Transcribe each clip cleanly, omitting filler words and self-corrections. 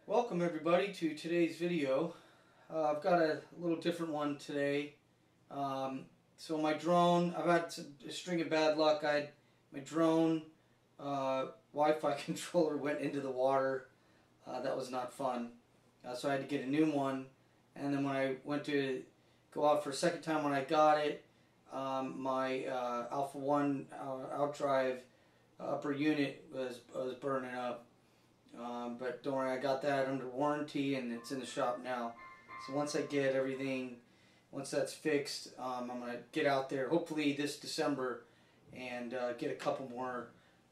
Welcome everybody to today's video. I've got a little different one today. So my drone, I've had a string of bad luck. My drone Wi-Fi controller went into the water. That was not fun. So I had to get a new one. And then when I went to go out for a second time, when I got it, my Alpha 1 outdrive upper unit was burning up. But don't worry, I got that under warranty and it's in the shop now. So once I get everything, once that's fixed, I'm going to get out there hopefully this December and get a couple more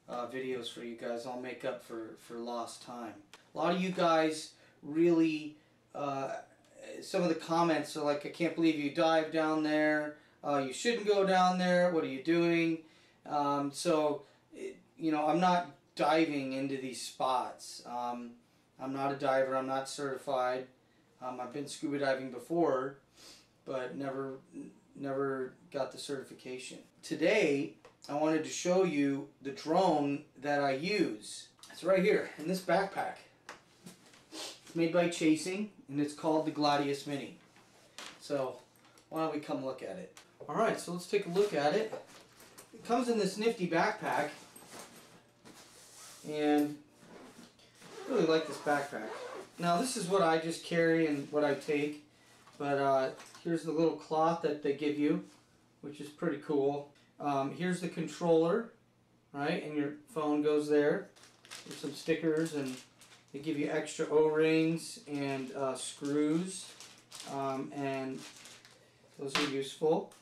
videos for you guys. I'll make up for lost time. A lot of you guys really, some of the comments are like, I can't believe you dived down there. You shouldn't go down there. What are you doing? You know, I'm not diving into these spots. I'm not a diver. I'm not certified. I've been scuba diving before, but never got the certification. Today, I wanted to show you the drone that I use. It's right here in this backpack. It's made by Chasing, and it's called the Gladius Mini. So, why don't we come look at it? Alright, so let's take a look at it. It comes in this nifty backpack. And I really like this backpack. Now this is what I just carry and what I take, but here's the little cloth that they give you, which is pretty cool. Here's the controller, right, and your phone goes there. There's some stickers, and they give you extra O-rings and screws, and those are useful.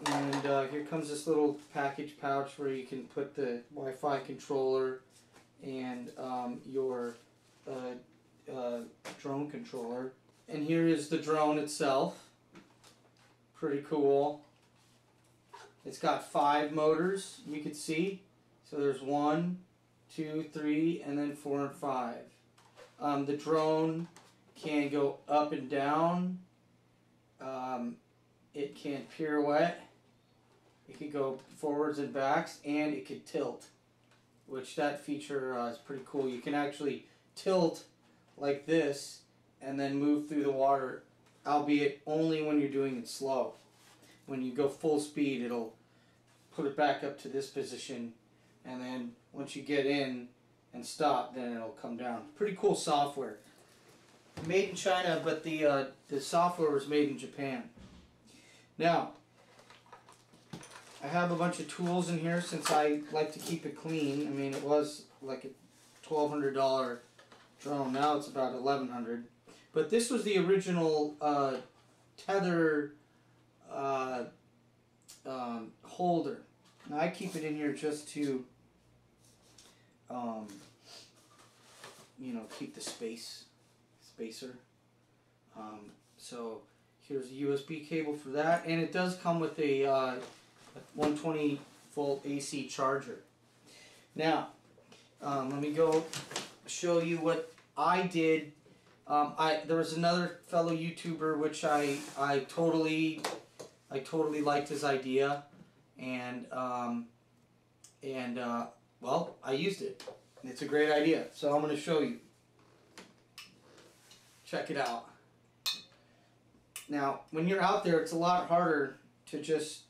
And here comes this little package pouch where you can put the Wi-Fi controller and your drone controller. And here is the drone itself. Pretty cool. It's got 5 motors, you can see. So there's 1, 2, 3, and then 4 and 5. The drone can go up and down. It can pirouette. It could go forwards and backs, and it could tilt, which that feature is pretty cool. You can actually tilt like this and then move through the water, albeit only when you're doing it slow. When you go full speed, it'll put it back up to this position, and then once you get in and stop, then it'll come down. Pretty cool software. Made in China, but the software was made in Japan. Now, I have a bunch of tools in here since I like to keep it clean. I mean, it was like a $1,200 drone. Now it's about $1,100. But this was the original tether holder. Now I keep it in here just to, you know, keep the spacer. So here's a USB cable for that, and it does come with a 120 volt AC charger. Now, let me go show you what I did. There was another fellow YouTuber which I totally liked his idea, and well, I used it. It's a great idea, so I'm going to show you. Check it out. Now, when you're out there, it's a lot harder to just,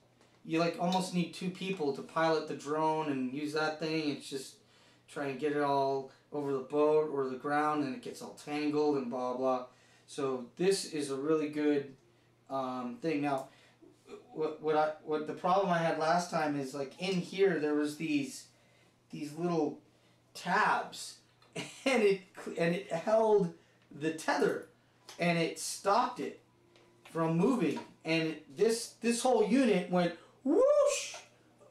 you like almost need 2 people to pilot the drone and use that thing. It's just try and get it all over the boat or the ground, and it gets all tangled and blah blah. So this is a really good thing. Now, what the problem I had last time is, like, in here there was these little tabs, and it held the tether, and it stopped it from moving, and this whole unit went whoosh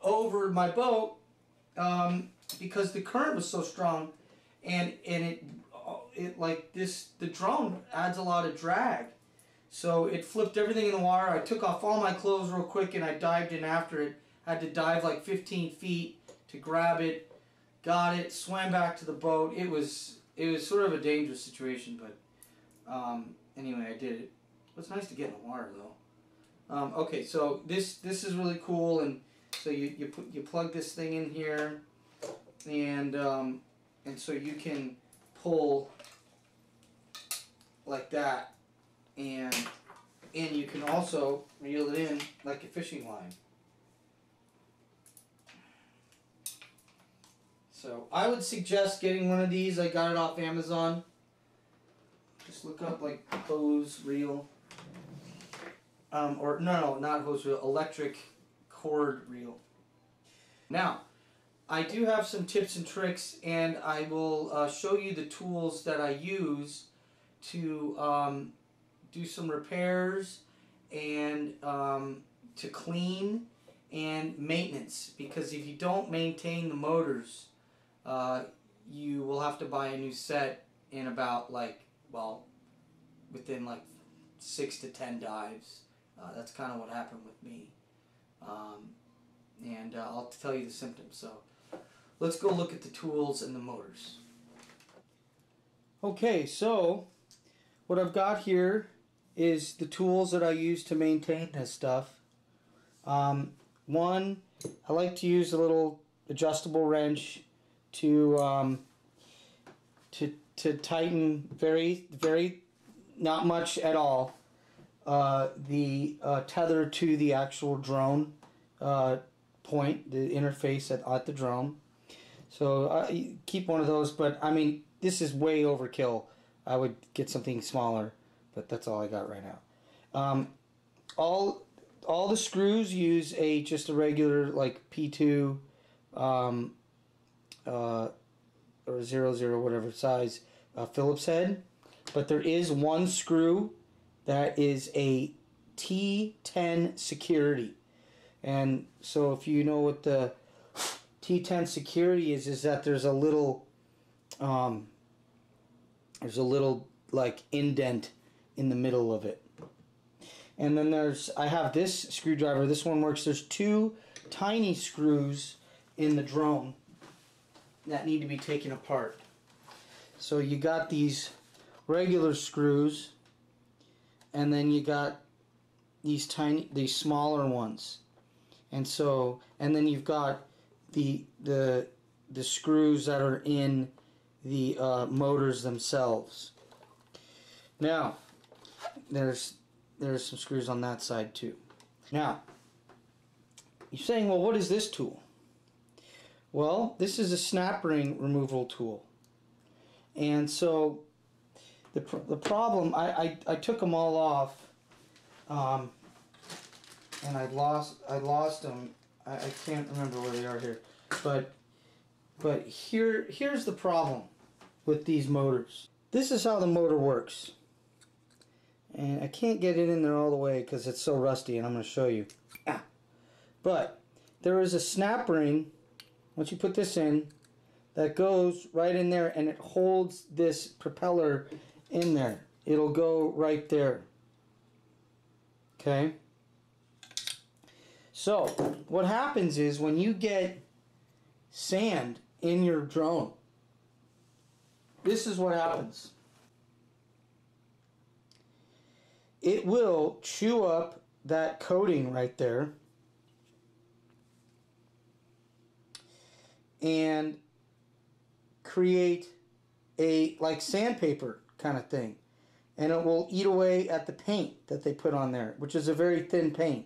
over my boat because the current was so strong, and it like this, the drone adds a lot of drag, so it flipped everything in the water. I took off all my clothes real quick and I dived in after it. I had to dive like 15 feet to grab it, got it, swam back to the boat. It was sort of a dangerous situation, but anyway, I did it. It's nice to get in the water though. Okay, so this is really cool, and so you plug this thing in here, and so you can pull like that, and you can also reel it in like a fishing line. So I would suggest getting one of these. I got it off Amazon. Just look up like hose reel, or no, not hose reel, electric cord reel. Now, I do have some tips and tricks, and I will show you the tools that I use to do some repairs and to clean and maintenance. Because if you don't maintain the motors, you will have to buy a new set in about within like 6 to 10 dives. That's kind of what happened with me. And I'll tell you the symptoms. So let's go look at the tools and the motors. Okay, so what I've got here is the tools that I use to maintain this stuff. One, I like to use a little adjustable wrench to tighten very not much at all the tether to the actual drone point, the interface at the drone. So I keep one of those, but I mean, this is way overkill. I would get something smaller, but that's all I got right now. All the screws use just a regular like P2 or 00 whatever size Phillips head, but there is one screw that is a T10 security. And so if you know what the T10 security is that there's a little like indent in the middle of it. And then I have this screwdriver. This one works. There's two tiny screws in the drone that need to be taken apart. So you got these regular screws, and then you got these smaller ones. And then you've got the screws that are in the motors themselves. Now, there's some screws on that side too. Now, you're saying, well, what is this tool? Well, this is a snap ring removal tool. And so the problem, I took them all off, and I lost them. I can't remember where they are here, but here's the problem with these motors. This is how the motor works, and I can't get it in there all the way because it's so rusty, and I'm going to show you. But there is a snap ring. Once you put this in, that goes right in there, and it holds this propeller in there. It'll go right there. Okay? So, what happens is when you get sand in your drone, this is what happens. It will chew up that coating right there and create a like sandpaper kind of thing, and it will eat away at the paint that they put on there, which is a very thin paint.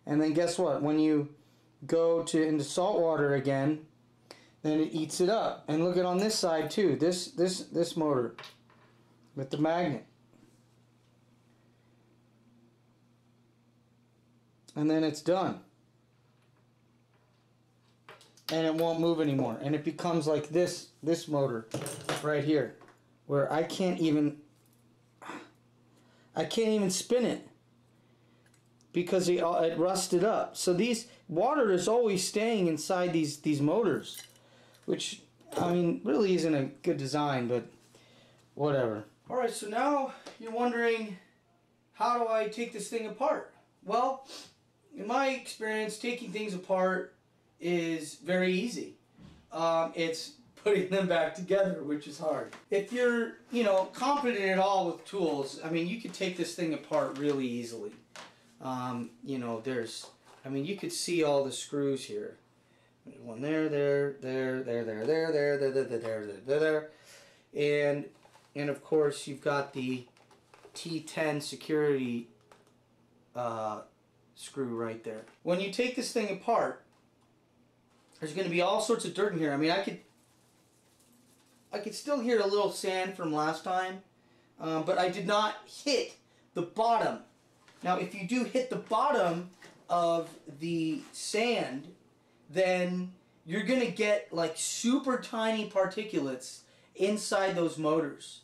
And then guess what? When you go into salt water again, then it eats it up. And look at on this side too. This motor with the magnet. And then it's done. And it won't move anymore. And it becomes like this motor right here, where I can't even spin it because it rusted up. So these water is always staying inside these motors, which I mean really isn't a good design, but whatever. All right, so now you're wondering, how do I take this thing apart? Well, in my experience, taking things apart is very easy. It's putting them back together, which is hard. If you're, confident at all with tools, I mean, you could take this thing apart really easily. You could see all the screws here. There's one there, and of course you've got the T10 security screw right there. When you take this thing apart, there's going to be all sorts of dirt in here. I mean, I could still hear a little sand from last time, but I did not hit the bottom. Now, if you do hit the bottom of the sand, then you're going to get like super tiny particulates inside those motors.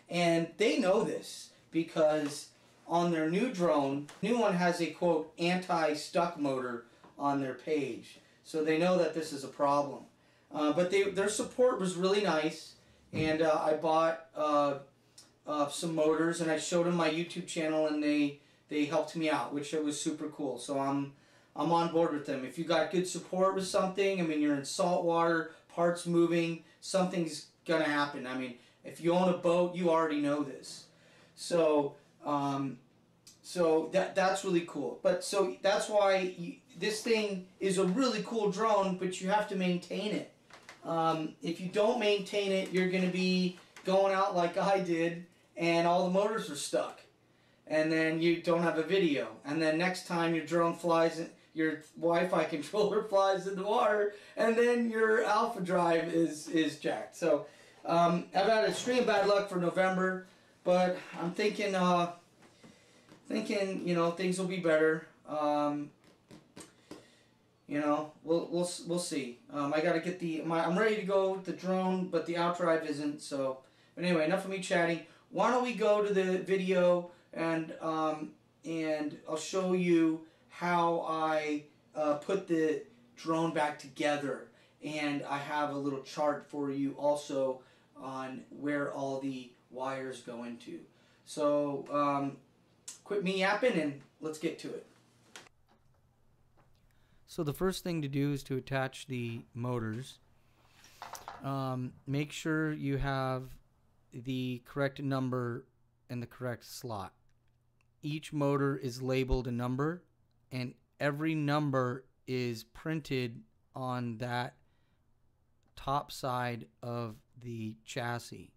And they know this because on their new drone, new one has a quote anti-stuck motor on their page. So they know that this is a problem. But their support was really nice, and I bought some motors, and I showed them my YouTube channel, and they helped me out, which was super cool. So I'm on board with them. If you got good support with something, I mean, you're in salt water, parts moving, something's gonna happen. I mean, if you own a boat, you already know this. So that's really cool. But so that's why this thing is a really cool drone, but you have to maintain it. If you don't maintain it, you're going to be going out like I did, and all the motors are stuck. And then you don't have a video. And then next time your drone flies, your Wi-Fi controller flies in the water, and then your alpha drive is jacked. So I've had extreme bad luck for November, but I'm thinking you know, things will be better. You know, we'll see. I gotta get I'm ready to go with the drone, but the outdrive isn't. So, but anyway, enough of me chatting. Why don't we go to the video, and I'll show you how I put the drone back together, and I have a little chart for you also on where all the wires go into. So quit me yapping and let's get to it. So the first thing to do is to attach the motors. Make sure you have the correct number in the correct slot. Each motor is labeled a number, and every number is printed on that top side of the chassis.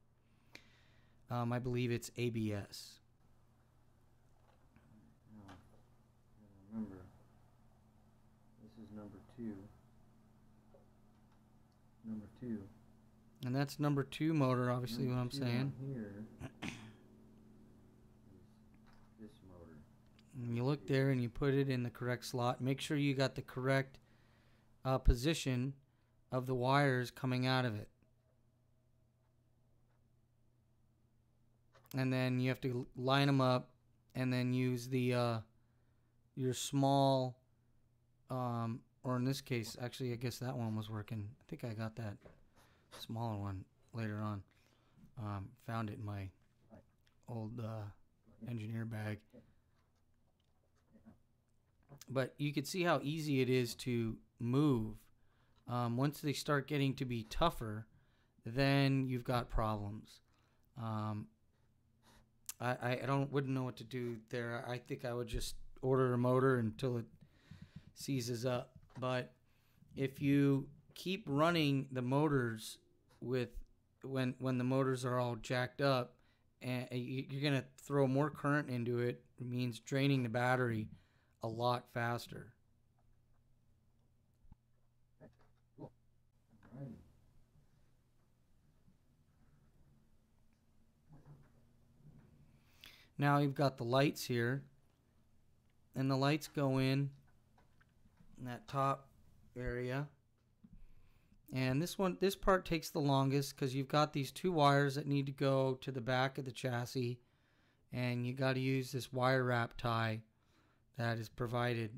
I believe it's ABS. Remember, this is number 2. Number 2. And that's number 2 motor, obviously, what I'm saying. Here is this motor. And you look there and you put it in the correct slot. Make sure you got the correct position of the wires coming out of it. And then you have to line them up and then use the your small, or in this case, actually, I guess that one was working. I think I got that smaller one later on. Found it in my old engineer bag. But you can see how easy it is to move. Once they start getting to be tougher, then you've got problems. I wouldn't know what to do there. I think I would just order a motor until it seizes up. But if you keep running the motors with when the motors are all jacked up, and you're gonna throw more current into it. It means draining the battery a lot faster. Now you've got the lights here, and the lights go in that top area. And this part takes the longest because you've got these 2 wires that need to go to the back of the chassis, and you got to use this wire wrap tie that is provided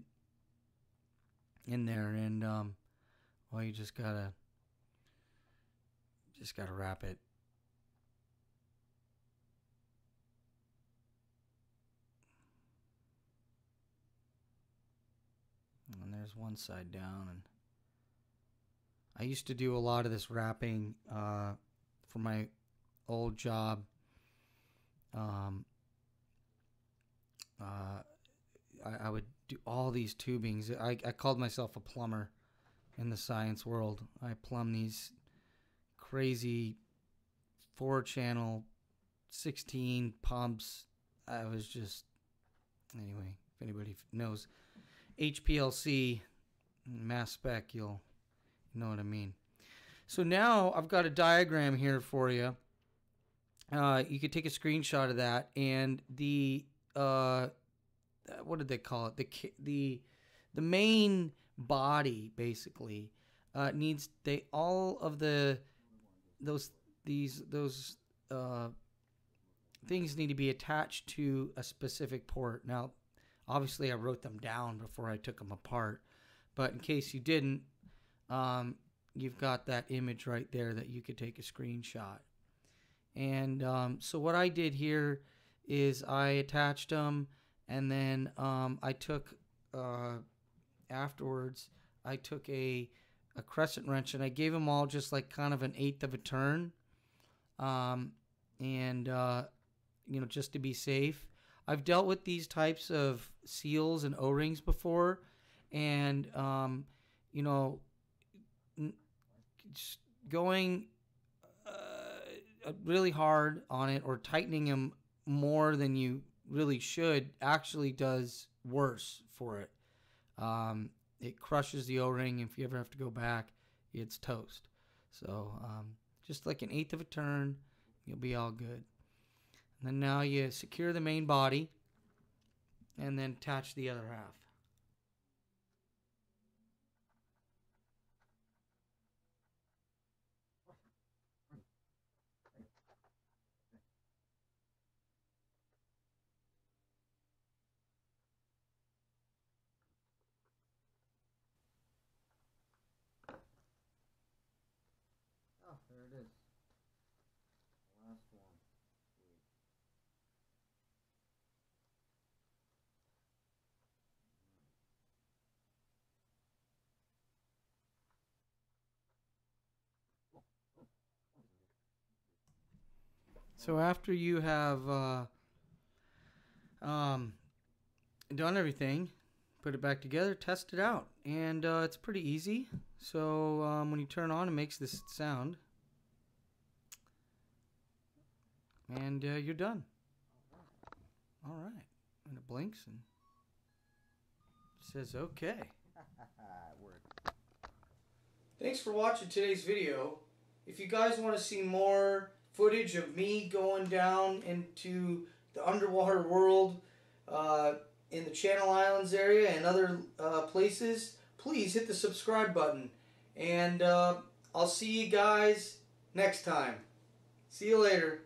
in there. And well, you just gotta wrap it. And there's one side down. And I used to do a lot of this wrapping for my old job. I would do all these tubings. I called myself a plumber in the science world. I plumb these crazy 4-channel 16 pumps I was just, anyway, if anybody knows HPLC mass spec, you'll know what I mean. So now I've got a diagram here for you. You could take a screenshot of that, and the what did they call it? The main body basically needs all of those things need to be attached to a specific port. Now, obviously, I wrote them down before I took them apart, but in case you didn't, you've got that image right there that you could take a screenshot. And so what I did here is I attached them, and then I took afterwards I took a crescent wrench, and I gave them all just like kind of an 1/8 of a turn, and you know, just to be safe. I've dealt with these types of seals and O-rings before, and you know, just going really hard on it or tightening them more than you really should actually does worse for it. It crushes the O-ring. If you ever have to go back, it's toast. So just like an 1/8 of a turn, you'll be all good. And then now you secure the main body and then attach the other half. Oh, there it is. Last one. So after you have done everything, put it back together, test it out, and it's pretty easy. So when you turn on, it makes this sound, and you're done. All right, and it blinks and says okay. Thanks for watching today's video. If you guys want to see more footage of me going down into the underwater world in the Channel Islands area and other places, please hit the subscribe button. And I'll see you guys next time. See you later.